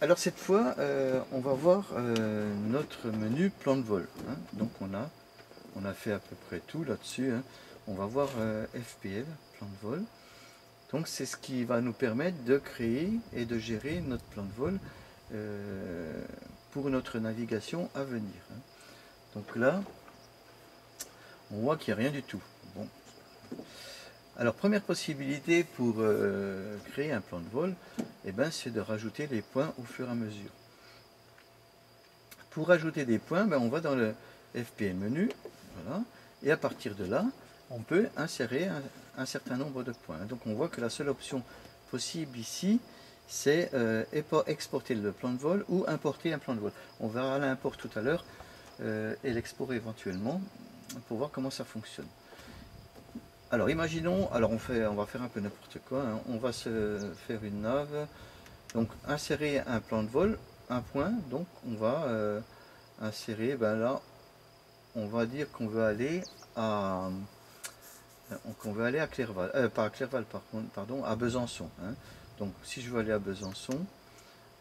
Alors cette fois, on va voir notre menu plan de vol, hein. Donc on a fait à peu près tout là-dessus, hein. On va voir FPL, plan de vol. Donc c'est ce qui va nous permettre de créer et de gérer notre plan de vol pour notre navigation à venir, hein. Donc là, on voit qu'il n'y a rien du tout. Bon. Alors première possibilité pour créer un plan de vol, eh ben, c'est de rajouter les points au fur et à mesure. Pour ajouter des points, ben, on va dans le FPL menu, voilà, et à partir de là, on peut insérer un certain nombre de points. Donc on voit que la seule option possible ici, c'est exporter le plan de vol ou importer un plan de vol. On verra l'import tout à l'heure et l'export éventuellement pour voir comment ça fonctionne. Alors imaginons, alors on va faire un peu n'importe quoi, hein. On va se faire une nave, donc insérer un plan de vol, un point, donc on va insérer, ben là, on va dire qu'on veut aller à Clerval, pas à Clerval par contre, pardon, à Besançon, hein. Donc si je veux aller à Besançon,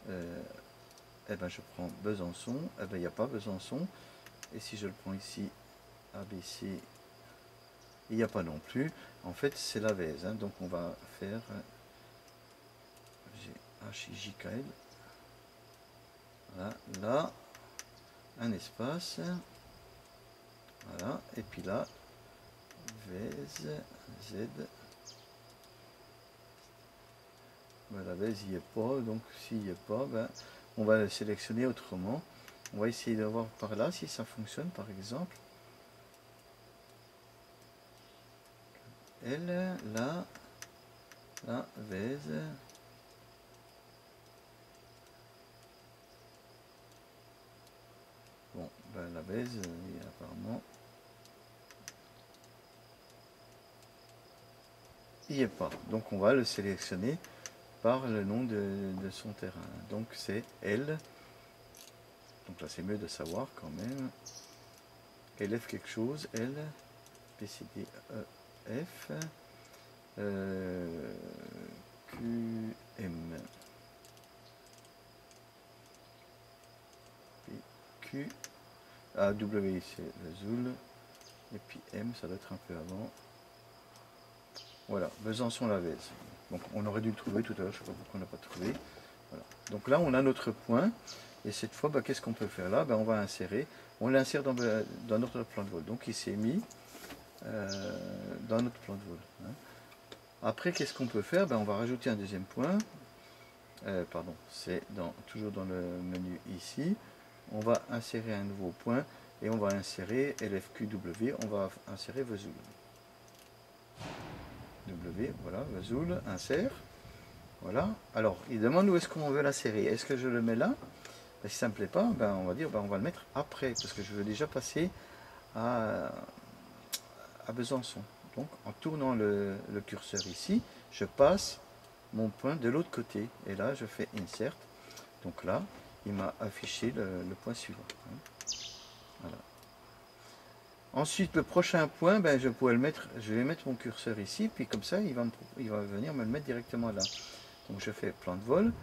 eh ben je prends Besançon, eh ben il n'y a pas Besançon, et si je le prends ici, ABC, il n'y a pas non plus. En fait c'est la Vèze, hein. Donc on va faire HIJKL, voilà, là, un espace, voilà, et puis là, Vèze, Z, ben, la Vèze il n'y est pas, donc s'il n'y est pas, ben, on va le sélectionner autrement. On va essayer de voir par là si ça fonctionne par exemple. Elle, là, la Vèze. Bon, ben, la Vèze, apparemment, il n'y est pas. Donc on va le sélectionner par le nom de son terrain. Donc c'est L. Donc là c'est mieux de savoir quand même. LF quelque chose, L, PCD, E, F, QM. Q, A, W c'est le Zoul, et puis M ça doit être un peu avant. Voilà, Besançon-la-Vèze. Donc on aurait dû le trouver tout à l'heure, je ne sais pas pourquoi on n'a pas trouvé. Voilà. Donc là on a notre point, et cette fois bah, qu'est-ce qu'on peut faire là, bah, on va insérer, on l'insère dans notre plan de vol. Donc il s'est mis dans notre plan de vol, hein. Après qu'est-ce qu'on peut faire, bah, on va rajouter un deuxième point, pardon, c'est toujours dans le menu ici, on va insérer un nouveau point, et on va insérer LFQW, on va insérer Vesoul. W, voilà, Vesoul, insère. Voilà. Alors, il demande où est-ce qu'on veut l'insérer. Est-ce que je le mets là? Ben, si ça ne me plaît pas, ben, on va dire ben, on va le mettre après, parce que je veux déjà passer à Besançon. Donc, en tournant le curseur ici, je passe mon point de l'autre côté. Et là, je fais Insert. Donc là, il m'a affiché le point suivant. Voilà. Ensuite, le prochain point, ben, je vais mettre mon curseur ici, puis comme ça, il va venir me le mettre directement là. Donc je fais plan de vol,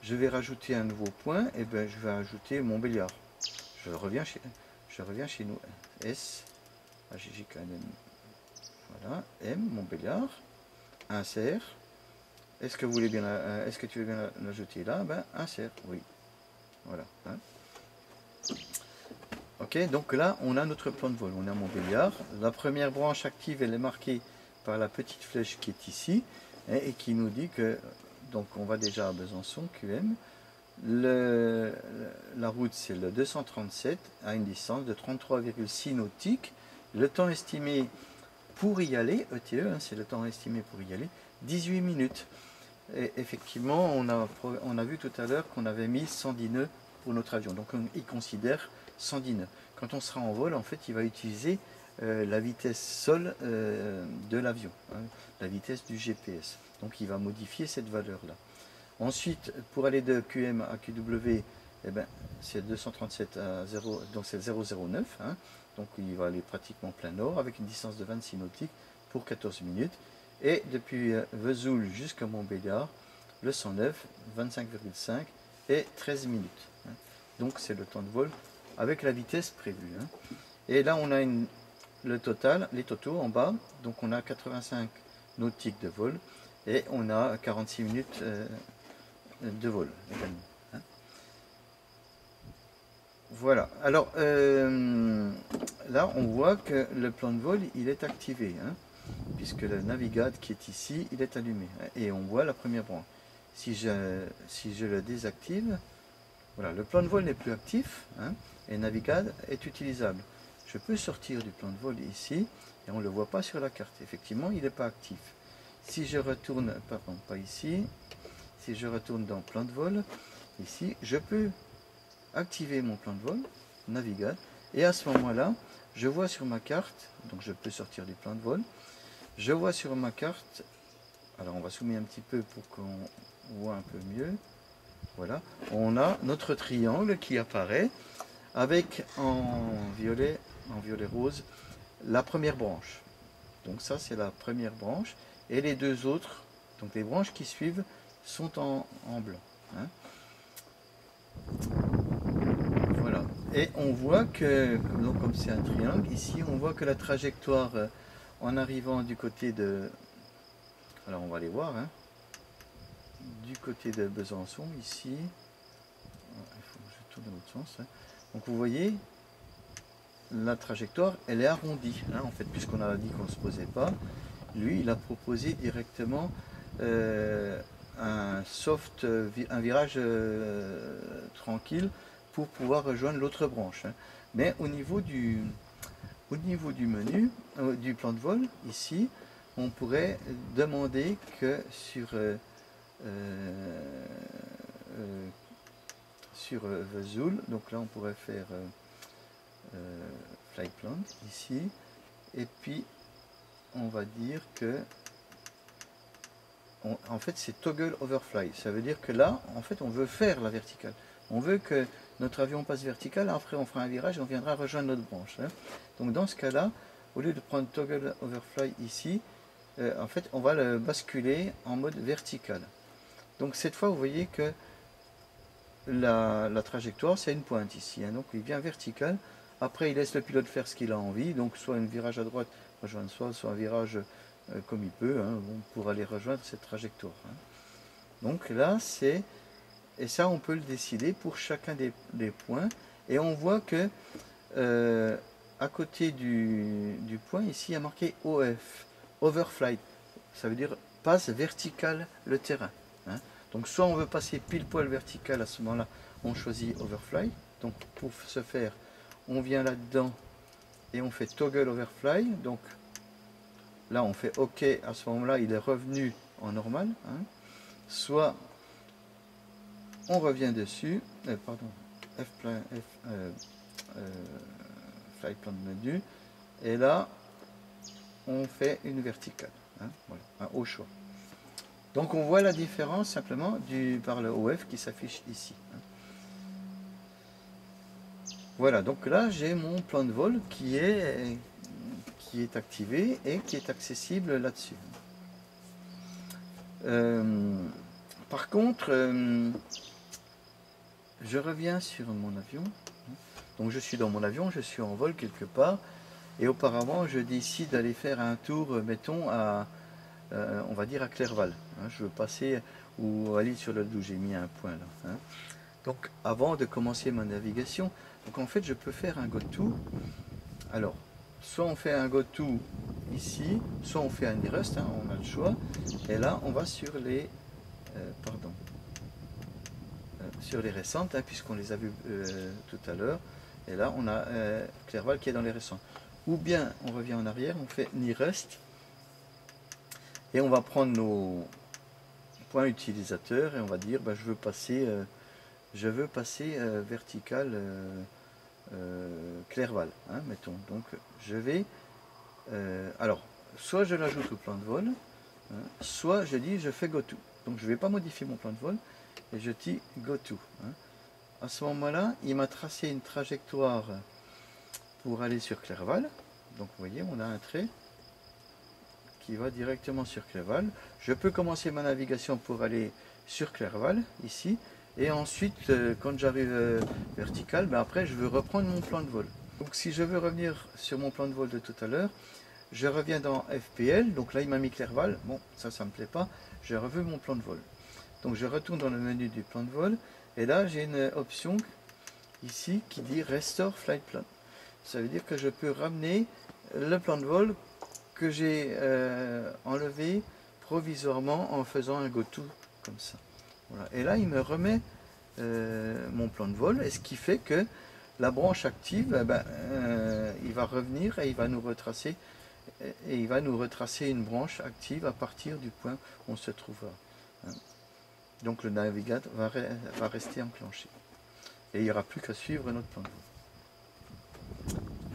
je vais rajouter un nouveau point, et ben je vais ajouter Montbéliard. Je reviens chez nous. S, AGJKNM, voilà, M, Montbéliard, insert. Est-ce que vous voulez bien, est-ce que tu veux bien l'ajouter là? Ben insert, oui. Voilà. Hein. Ok, donc là, on a notre plan de vol. On a Montbéliard. La première branche active, elle est marquée par la petite flèche qui est ici, hein, et qui nous dit que, donc on va déjà à Besançon, QM. La route, c'est le 237, à une distance de 33,6 nautiques. Le temps estimé pour y aller, ETE, hein, c'est le temps estimé pour y aller, 18 minutes. Et effectivement, on a vu tout à l'heure qu'on avait mis 110 nœuds pour notre avion. Donc il considère 110 nœuds. Quand on sera en vol, en fait, il va utiliser la vitesse sol de l'avion, hein, la vitesse du GPS. Donc il va modifier cette valeur-là. Ensuite, pour aller de QM à QW, eh ben, c'est 237 à 0, donc c'est 009. Hein, donc il va aller pratiquement plein nord avec une distance de 26 nautiques pour 14 minutes. Et depuis Vesoul jusqu'à Montbéliard, le 109, 25,5 et 13 minutes. Hein. Donc c'est le temps de vol avec la vitesse prévue. Hein. Et là on a le total, les totaux en bas, donc on a 85 nautiques de vol et on a 46 minutes de vol également. Hein. Voilà, alors là on voit que le plan de vol il est activé, hein, puisque le navigate qui est ici il est allumé, hein, et on voit la première branche. Si je le désactive, voilà, le plan de vol n'est plus actif, hein, et navigate est utilisable. Je peux sortir du plan de vol ici et on ne le voit pas sur la carte. Effectivement, il n'est pas actif. Si je retourne, pardon, pas ici, si je retourne dans plan de vol, ici, je peux activer mon plan de vol, navigate, et à ce moment-là, je vois sur ma carte, donc je peux sortir du plan de vol, je vois sur ma carte, alors on va zoomer un petit peu pour qu'on voit un peu mieux, voilà, on a notre triangle qui apparaît avec en violet rose la première branche. Donc ça c'est la première branche et les deux autres, donc les branches qui suivent sont en blanc. Hein. Voilà. Et on voit que, donc comme c'est un triangle, ici on voit que la trajectoire en arrivant du côté de... Alors on va aller voir. Hein, du côté de Besançon, ici, il faut que je tourne dans l'autre sens. Hein. Donc vous voyez, la trajectoire, elle est arrondie, hein, en fait, puisqu'on a dit qu'on ne se posait pas. Lui, il a proposé directement un virage tranquille pour pouvoir rejoindre l'autre branche. Hein. Mais au niveau du menu, du plan de vol, ici, on pourrait demander que sur Vesoul, donc là on pourrait faire flight plan ici, et puis on va dire que en fait c'est toggle overfly, ça veut dire que là en fait on veut faire la verticale, on veut que notre avion passe vertical, après on fera un virage et on viendra rejoindre notre branche. Hein. Donc dans ce cas là, au lieu de prendre toggle overfly ici, en fait on va le basculer en mode vertical. Donc cette fois vous voyez que la trajectoire c'est une pointe ici, hein, donc il vient vertical, après il laisse le pilote faire ce qu'il a envie, donc soit un virage à droite, rejoindre soit un virage comme il peut, hein, bon, pour aller rejoindre cette trajectoire. Hein. Donc là c'est, et ça on peut le décider pour chacun des points, et on voit que à côté du point ici il y a marqué OF, Overflight, ça veut dire passe vertical le terrain. Hein. Donc soit on veut passer pile poil vertical, à ce moment-là on choisit Overfly. Donc pour ce faire, on vient là-dedans et on fait Toggle Overfly. Donc là on fait OK, à ce moment-là il est revenu en normal. Hein. Soit on revient dessus, pardon, Flight Plan menu, et là on fait une verticale. Hein, voilà, un haut choix. Donc on voit la différence simplement par le OF qui s'affiche ici. Voilà, donc là j'ai mon plan de vol qui est activé et qui est accessible là-dessus. Par contre, je reviens sur mon avion. Donc je suis dans mon avion, je suis en vol quelque part, et auparavant je décide d'aller faire un tour, mettons, on va dire à Clerval. Hein, je veux passer ou aller sur le d'où j'ai mis un point là. Hein. Donc avant de commencer ma navigation, donc en fait je peux faire un go-to. Alors, soit on fait un go-to ici, soit on fait un nearest, hein, on a le choix. Et là on va sur les sur les récentes, hein, puisqu'on les a vues tout à l'heure. Et là on a Clerval qui est dans les récents. Ou bien on revient en arrière, on fait nearest. Et on va prendre nos points utilisateurs et on va dire bah, je veux passer vertical Clerval, hein, mettons. Donc je vais alors soit je l'ajoute au plan de vol, hein, soit je dis je fais GoTo. Donc je ne vais pas modifier mon plan de vol et je dis GoTo. Hein. À ce moment-là, il m'a tracé une trajectoire pour aller sur Clerval. Donc vous voyez, on a un trait qui va directement sur Clerval. Je peux commencer ma navigation pour aller sur Clerval, ici. Et ensuite, quand j'arrive vertical, ben après je veux reprendre mon plan de vol. Donc si je veux revenir sur mon plan de vol de tout à l'heure, je reviens dans FPL, donc là il m'a mis Clerval, bon ça me plaît pas, je revois mon plan de vol. Donc je retourne dans le menu du plan de vol, et là j'ai une option ici qui dit Restore Flight Plan. Ça veut dire que je peux ramener le plan de vol que j'ai enlevé provisoirement en faisant un go-to comme ça. Voilà. Et là il me remet mon plan de vol, et ce qui fait que la branche active, il va revenir et il va nous retracer une branche active à partir du point où on se trouvera. Donc le navigateur va rester enclenché. Et il n'y aura plus qu'à suivre notre plan de vol.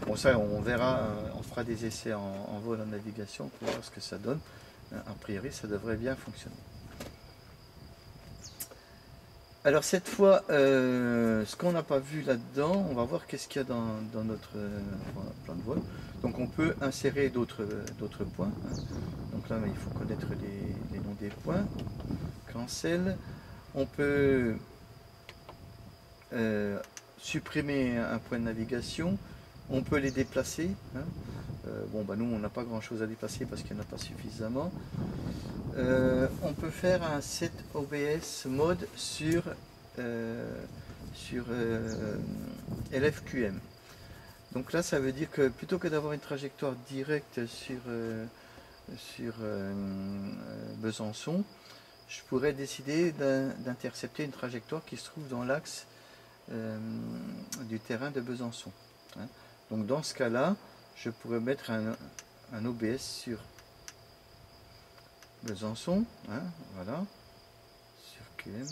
Bon ça on verra, on fera des essais en vol en navigation pour voir ce que ça donne. A priori ça devrait bien fonctionner. Alors cette fois, ce qu'on n'a pas vu là-dedans, on va voir qu'est-ce qu'il y a dans notre plan de vol. Donc on peut insérer d'autres points. Donc là il faut connaître les noms des points. Cancel. On peut supprimer un point de navigation. On peut les déplacer. Nous on n'a pas grand chose à déplacer parce qu'il n'y en a pas suffisamment. On peut faire un set OBS mode sur LFQM. Donc là ça veut dire que plutôt que d'avoir une trajectoire directe sur Besançon, je pourrais décider d'intercepter une trajectoire qui se trouve dans l'axe du terrain de Besançon. Donc dans ce cas là je pourrais mettre un OBS sur Besançon, voilà, sur QM.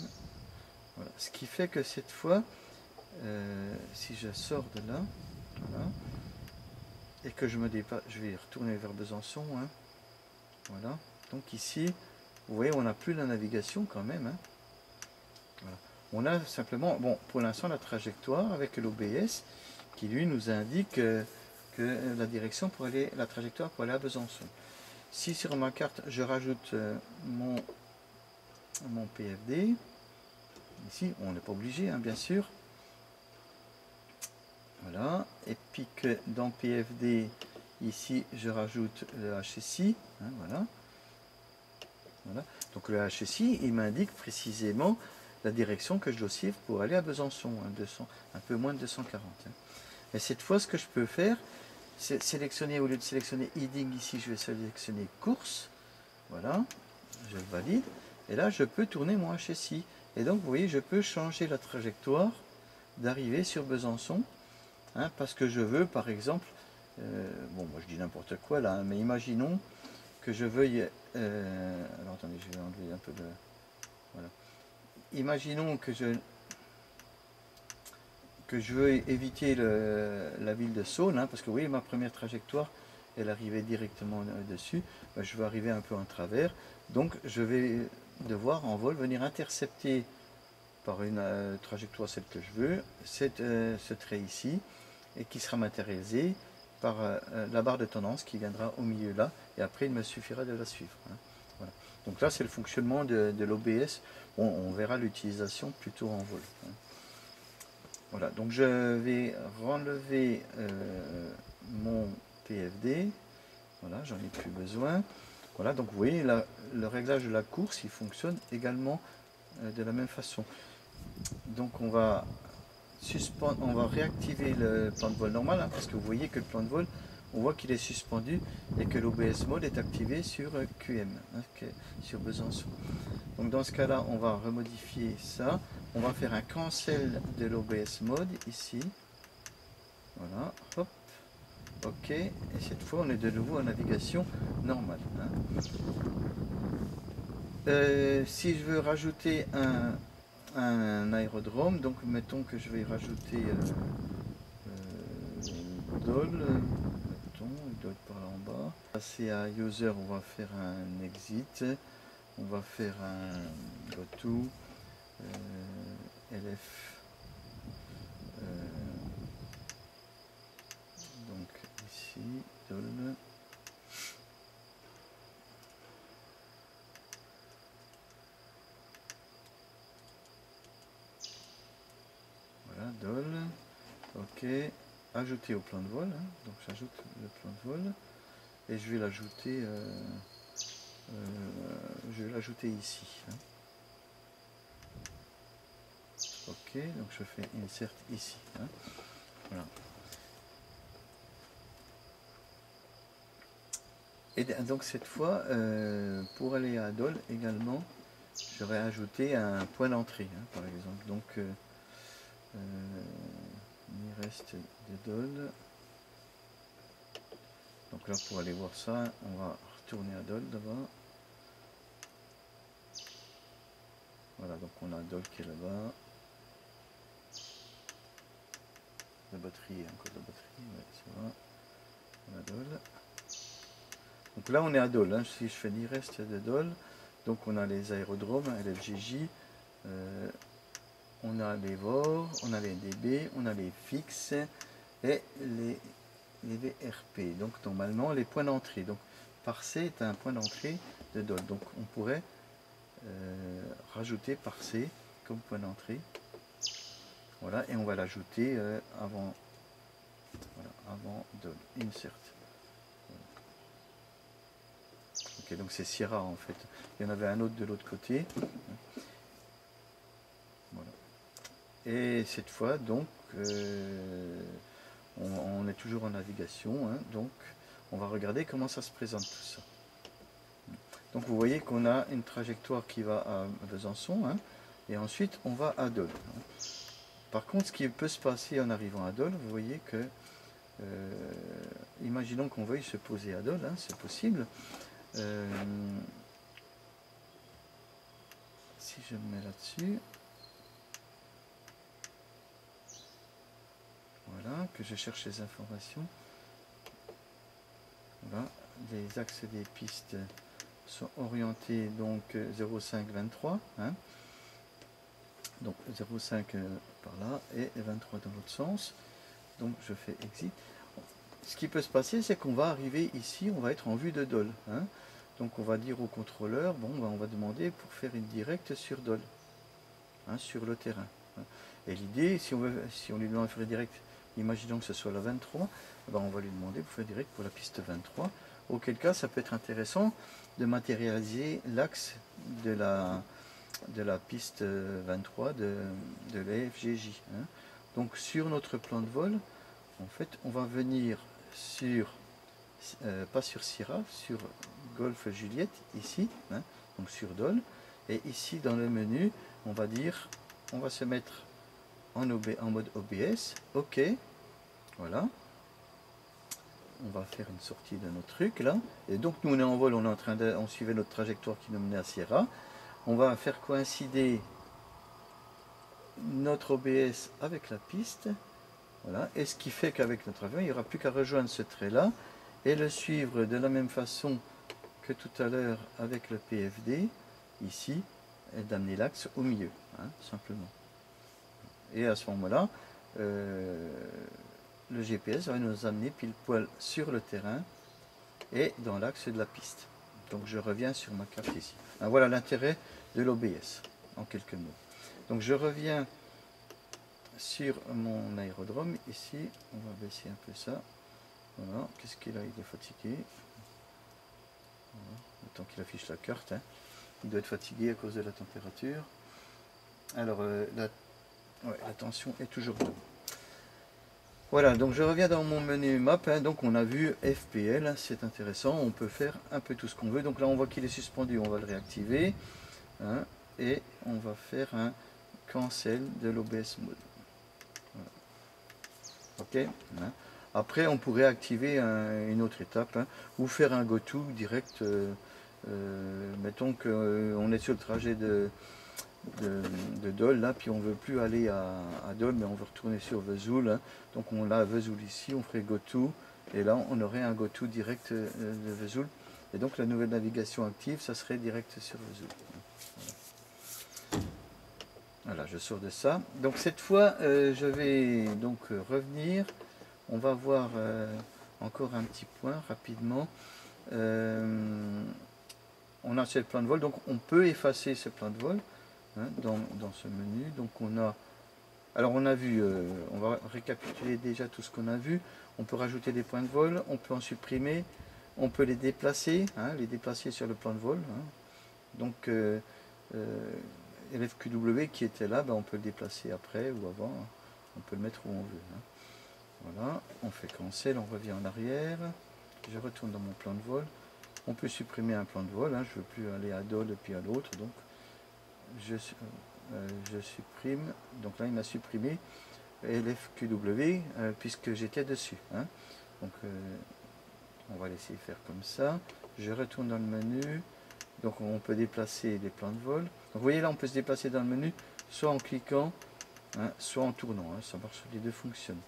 Voilà. Ce qui fait que cette fois, si je sors de là, voilà, et que je me dépasse, je vais retourner vers Besançon, voilà. Donc ici, vous voyez, on n'a plus la navigation quand même. Voilà. On a simplement, bon, pour l'instant, la trajectoire avec l'OBS qui lui nous indique que la direction pour aller, la trajectoire pour aller à Besançon. Si sur ma carte je rajoute mon PFD, ici on n'est pas obligé bien sûr, voilà, et puis que dans PFD ici je rajoute le HSI, voilà. Donc le HSI il m'indique précisément la direction que je dois suivre pour aller à Besançon, un peu moins de 240. Et cette fois ce que je peux faire, c'est sélectionner, au lieu de sélectionner heading ici, je vais sélectionner course, voilà, je valide, et là je peux tourner mon HSI, et donc vous voyez je peux changer la trajectoire d'arrivée sur Besançon, parce que je veux par exemple, bon moi je dis n'importe quoi là, mais imaginons que je veuille, alors attendez je vais enlever un peu de, voilà, imaginons que je veux éviter la ville de Saône, parce que vous voyez ma première trajectoire elle arrivait directement dessus, je vais arriver un peu en travers, donc je vais devoir en vol venir intercepter par une trajectoire celle que je veux, ce trait ici, et qui sera matérialisé par la barre de tendance qui viendra au milieu là, et après il me suffira de la suivre. Voilà. Donc là c'est le fonctionnement de l'OBS, on verra l'utilisation plutôt en vol. Voilà, donc je vais renlever mon PFD, voilà, j'en ai plus besoin. Voilà, donc vous voyez, le réglage de la course, il fonctionne également de la même façon. Donc on va réactiver le plan de vol normal, parce que vous voyez que le plan de vol, on voit qu'il est suspendu et que l'OBS mode est activé sur QM, sur Besançon. Donc dans ce cas-là, on va remodifier ça. On va faire un cancel de l'OBS mode ici. Voilà, hop, ok. Et cette fois, on est de nouveau en navigation normale. Si je veux rajouter un aérodrome, donc mettons que je vais rajouter DOL, mettons, il doit être par là en bas. Passer à user, on va faire un exit. On va faire un go-to, LF, donc ici, DOL. Ok, ajouter au plan de vol, hein. Donc j'ajoute le plan de vol et je vais l'ajouter ici, hein. Ok, donc je fais insert ici, hein. Voilà. Et donc cette fois, pour aller à Dol également, j'aurais ajouté un point d'entrée, hein, par exemple. Donc il reste de Dol. Donc là, pour aller voir ça, on va retourner à Dol d'abord. Voilà, donc on a Dol qui est là-bas. La batterie, encore de la batterie, ouais, ça va. On a Dol. Donc là, on est à Dol, hein. Si je fais l'I-Rest de Dol, donc on a les aérodromes, LFGJ, on a les VOR, on a les DB, on a les fixes et les VRP. Donc normalement, les points d'entrée. Donc Parcé est un point d'entrée de Dol. Donc on pourrait rajouter Parcé comme point d'entrée. Voilà, et on va l'ajouter avant, voilà, avant Dol. Insert. Ok, donc c'est Sierra en fait. Il y en avait un autre de l'autre côté. Voilà. Et cette fois, donc, on est toujours en navigation, hein, donc on va regarder comment ça se présente tout ça. Donc vous voyez qu'on a une trajectoire qui va à Besançon, hein, et ensuite on va à Dole. Par contre, ce qui peut se passer en arrivant à Dole, vous voyez que, imaginons qu'on veuille se poser à Dole, hein, c'est possible. Si je me mets là-dessus, voilà, que je cherche les informations. Voilà, les axes des pistes sont orientés donc 0,5-23, hein, donc 0,5 par là et 23 dans l'autre sens. Donc je fais exit. Ce qui peut se passer, c'est qu'on va arriver ici, on va être en vue de Dole, hein. Donc on va dire au contrôleur, bon, ben, on va demander pour faire une directe sur Dole, hein, sur le terrain. Et l'idée, si on lui demande de faire une directe, imaginons que ce soit la 23, ben, on va lui demander pour faire direct pour la piste 23. Auquel cas, ça peut être intéressant de matérialiser l'axe de la piste 23 de l'EFGJ, hein. Donc sur notre plan de vol, en fait, on va venir sur, pas sur Sierra, sur Golfe Juliette, ici, hein, donc sur Dole. Et ici, dans le menu, on va dire, on va se mettre en mode OBS, OK, voilà. On va faire une sortie de notre truc là. Et donc nous on est en vol, on suivait notre trajectoire qui nous menait à Sierra. On va faire coïncider notre OBS avec la piste. Voilà. Et ce qui fait qu'avec notre avion, il n'y aura plus qu'à rejoindre ce trait là et le suivre de la même façon que tout à l'heure avec le PFD, ici, et d'amener l'axe au milieu, hein, simplement. Et à ce moment-là, le GPS va nous amener pile poil sur le terrain et dans l'axe de la piste. Donc je reviens sur ma carte ici. Alors, voilà l'intérêt de l'OBS, en quelques mots. Donc je reviens sur mon aérodrome. Ici, on va baisser un peu ça. Voilà, qu'est-ce qu'il a? Il est fatigué. Voilà. Le temps qu'il affiche la carte, hein. Il doit être fatigué à cause de la température. Alors, la tension est toujours bonne. Voilà, donc je reviens dans mon menu map, hein, donc on a vu FPL, c'est intéressant, on peut faire un peu tout ce qu'on veut. Donc là on voit qu'il est suspendu, on va le réactiver, hein, et on va faire un cancel de l'OBS mode. Voilà. Ok, hein. Après on pourrait activer une autre étape, hein, ou faire un go-to direct, mettons qu'on est sur le trajet de Dole là, puis on veut plus aller à Dole, mais on veut retourner sur Vesoul, hein. Donc on a Vesoul ici, on ferait GoTo, et là on aurait un GoTo direct de Vesoul, et donc la nouvelle navigation active, ça serait direct sur Vesoul. Voilà, je sors de ça. Donc cette fois, je vais donc revenir, on va voir encore un petit point rapidement. On a ce plan de vol, donc on peut effacer ce plan de vol. Hein, dans ce menu, donc on a Alors on a vu, on va récapituler déjà tout ce qu'on a vu. On peut rajouter des points de vol, on peut en supprimer, on peut les déplacer sur le plan de vol. Hein. Donc LFQW qui était là, ben, on peut le déplacer après ou avant. Hein. On peut le mettre où on veut. Hein. Voilà, on fait cancel, on revient en arrière. Je retourne dans mon plan de vol. On peut supprimer un plan de vol. Hein. Je ne veux plus aller à DOL et puis à l'autre. Donc je supprime. Donc là, il m'a supprimé LFQW puisque j'étais dessus. Hein. Donc on va laisser faire comme ça. Je retourne dans le menu. Donc on peut déplacer les plans de vol. Donc vous voyez là, on peut se déplacer dans le menu soit en cliquant, hein, soit en tournant. Hein. Ça marche, les deux fonctionnent.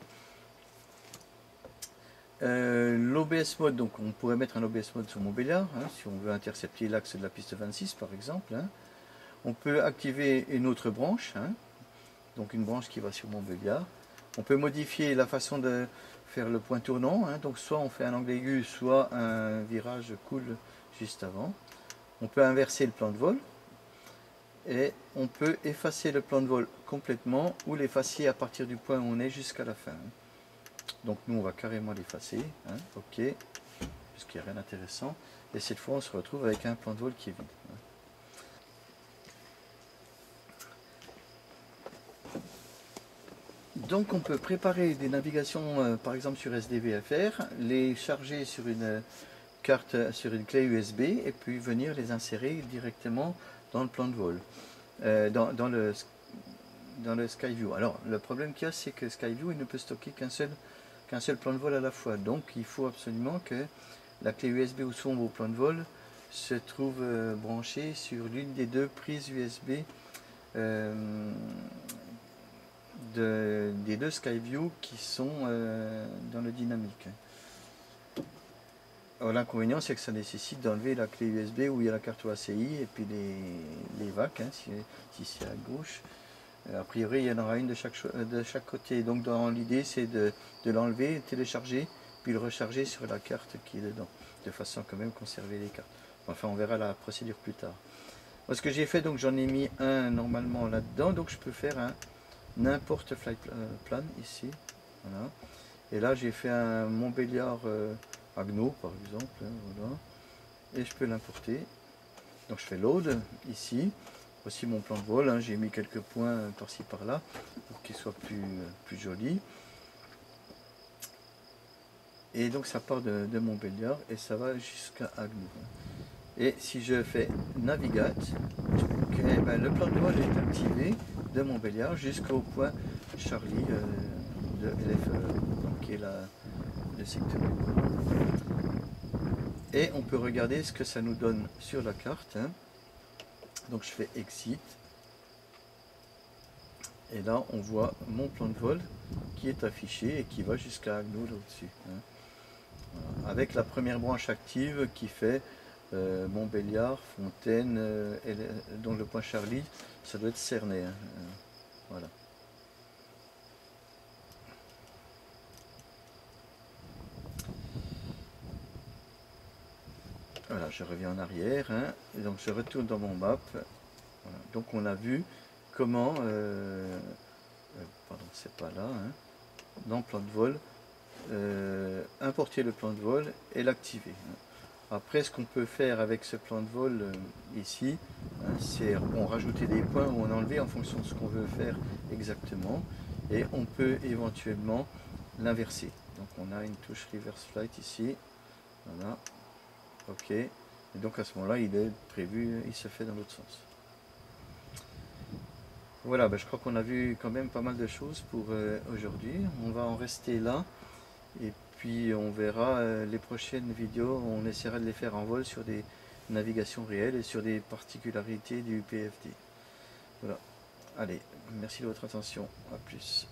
L'OBS mode, donc on pourrait mettre un OBS mode sur Montbéliard, hein, si on veut intercepter l'axe de la piste 26 par exemple. Hein. On peut activer une autre branche, hein, donc une branche qui va sur Montbéliard. On peut modifier la façon de faire le point tournant, hein, donc soit on fait un angle aigu, soit un virage cool juste avant. On peut inverser le plan de vol et on peut effacer le plan de vol complètement ou l'effacer à partir du point où on est jusqu'à la fin. Hein. Donc nous on va carrément l'effacer, hein, ok, puisqu'il n'y a rien d'intéressant. Et cette fois on se retrouve avec un plan de vol qui est vide. Donc on peut préparer des navigations par exemple sur SDVFR, les charger sur une carte, sur une clé USB et puis venir les insérer directement dans le plan de vol, dans le SkyView. Alors le problème qu'il y a, c'est que SkyView il ne peut stocker qu'un seul plan de vol à la fois. Donc il faut absolument que la clé USB où sont vos plans de vol se trouve branchée sur l'une des deux prises USB des deux SkyView qui sont dans le dynamique. L'inconvénient, c'est que ça nécessite d'enlever la clé USB où il y a la carte OACI et puis les VAC, hein, si c'est à gauche. A priori, il y en aura une de chaque côté. Donc, dans l'idée, c'est de l'enlever, télécharger, puis le recharger sur la carte qui est dedans, de façon à quand même conserver les cartes. Enfin, on verra la procédure plus tard. Moi, ce que j'ai fait, donc j'en ai mis un normalement là-dedans, donc je peux faire un n'importe flight plan ici. Voilà. Et là, j'ai fait un Montbéliard Agno, par exemple. Hein, voilà. Et je peux l'importer. Donc, je fais load ici. Voici mon plan de vol, hein. J'ai mis quelques points par-ci par-là pour qu'il soit plus joli. Et donc ça part de Montbéliard et ça va jusqu'à Agno. Et si je fais navigate, okay, ben le plan de vol est activé de Montbéliard jusqu'au point Charlie de LF, qui est le secteur. Et on peut regarder ce que ça nous donne sur la carte. Hein. Donc je fais exit. Et là on voit mon plan de vol qui est affiché et qui va jusqu'à Agno là-dessus. Hein. Voilà. Avec la première branche active qui fait Montbéliard, Fontaine, dont le point Charlie, ça doit être cerné. Hein. Voilà. Voilà, je reviens en arrière, hein, et donc je retourne dans mon map. Voilà. Donc on a vu comment, pardon, c'est pas là, hein, dans le plan de vol, importer le plan de vol et l'activer. Hein. Après, ce qu'on peut faire avec ce plan de vol ici, hein, c'est on rajouter des points ou on enlever en fonction de ce qu'on veut faire exactement, et on peut éventuellement l'inverser. Donc on a une touche reverse flight ici, voilà. Ok, et donc à ce moment-là, il est prévu, il se fait dans l'autre sens. Voilà, ben je crois qu'on a vu quand même pas mal de choses pour aujourd'hui. On va en rester là, et puis on verra les prochaines vidéos, on essaiera de les faire en vol sur des navigations réelles et sur des particularités du PFD. Voilà, allez, merci de votre attention, à plus.